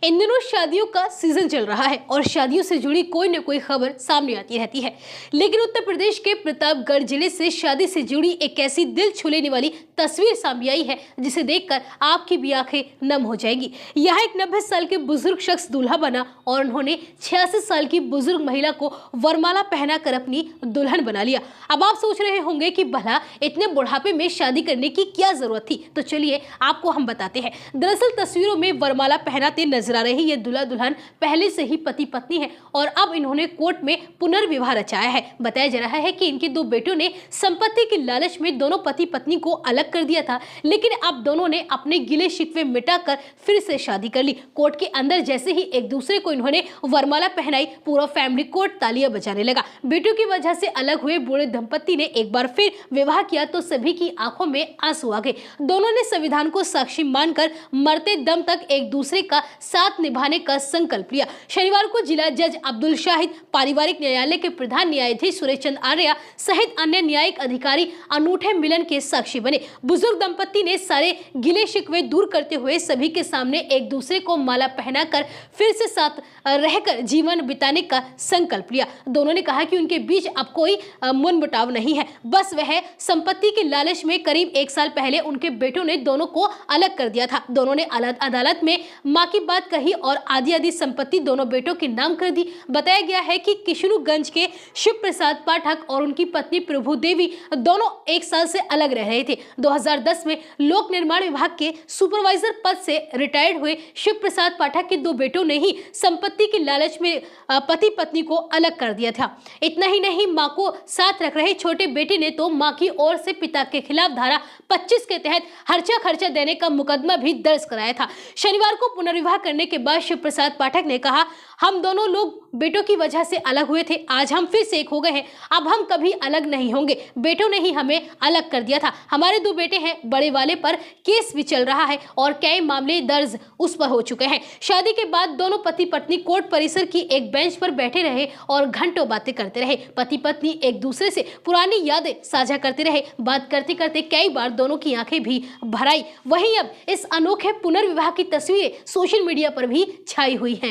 इन दिनों शादियों का सीजन चल रहा है और शादियों से जुड़ी कोई न कोई खबर सामने आती रहती है। लेकिन उत्तर प्रदेश के प्रतापगढ़ जिले से शादी से जुड़ी एक ऐसी दिल छू लेने वाली तस्वीर सामने आई है जिसे देखकर आपकी भी आंखें नम हो जाएंगी। यह एक 90 साल के बुजुर्ग शख्स दूल्हा बना और उन्होंने 86 साल की बुजुर्ग महिला को वरमाला पहनाकर अपनी दुल्हन बना लिया। अब आप सोच रहे होंगे कि भला इतने बुढ़ापे में शादी करने की क्या जरूरत थी, तो चलिए आपको हम बताते हैं। दरअसल तस्वीरों में वरमाला पहनाते नजर आ रही ये दूल्हा दुल्हन पहले से ही पति पत्नी है और अब इन्होंने कोर्ट में पुनर्विवाह रचाया है। बताया जा रहा है कि इनके दो बेटों ने संपत्ति के लालच में दोनों पति पत्नी को अलग कर दिया था, लेकिन अब दोनों ने अपने गिले शिकवे मिटाकर फिर से शादी कर ली। कोर्ट के अंदर जैसे ही एक दूसरे को इन्होंने वरमाला पहनाई, पूरा फैमिली कोर्ट तालियां बजाने लगा। बेटों की वजह से अलग हुए बूढ़े दंपत्ति ने एक बार फिर विवाह किया तो सभी की आंखों में आंसू आ गए। दोनों ने संविधान को साक्षी मानकर मरते दम तक एक दूसरे का साथ निभाने का संकल्प लिया। शनिवार को जिला जज अब्दुल शाहिद, पारिवारिक न्यायालय के प्रधान न्यायाधीश सुरेश चंद्र आर्या सहित अन्य न्यायिक अधिकारी अनूठे मिलन के साक्षी बने। बुजुर्ग दंपत्ति ने सारे गिले शिकवे दूर करते हुए सभी के सामने एक दूसरे को माला पहनाकर फिर से साथ रहकर जीवन बिताने का संकल्प लिया। दोनों ने कहा कि उनके बीच अब कोई मनमुटाव नहीं है, बस वह संपत्ति के लालच में करीब 1 साल पहले उनके बेटों ने दोनों को अलग कर दिया था। दोनों ने अदालत में मां की बात कही और आधी संपत्ति दोनों बेटों के नाम कर दी। बताया गया है कि किशनगंज के शिव प्रसाद पाठक और उनकी पत्नी प्रभु देवी दोनों 1 साल से अलग रह रहे थे। 2010 में लोक निर्माण विभाग के सुपरवाइजर पद से रिटायर्ड हुए शिव प्रसाद पाठक के दो बेटों ने ही संपत्ति के लालच में पति पत्नी को अलग कर दिया था। इतना ही नहीं, मां को साथ रख रहे छोटे बेटे ने तो मां की ओर से पिता के खिलाफ धारा 25 के तहत खर्चा देने का मुकदमा भी दर्ज कराया था। शनिवार को पुनर्विवाह करने के बाद शिव प्रसाद पाठक ने कहा, हम दोनों लोग बेटों की वजह से अलग हुए थे, आज हम फिर से एक हो गए हैं, अब हम कभी अलग नहीं होंगे। बेटों ने ही हमें अलग कर दिया था। हमारे 2 बेटे हैं, बड़े वाले पर केस भी चल रहा है और कई मामले दर्ज उस पर हो चुके हैं। शादी के बाद दोनों पति पत्नी कोर्ट परिसर की एक बेंच पर बैठे रहे और घंटों बातें करते रहे। पति पत्नी एक दूसरे से पुरानी यादें साझा करते रहे। बात करते करते कई बार दोनों की आंखें भी भर आई। वहीं अब इस अनोखे पुनर्विवाह की तस्वीरें सोशल मीडिया पर भी छाई हुई हैं।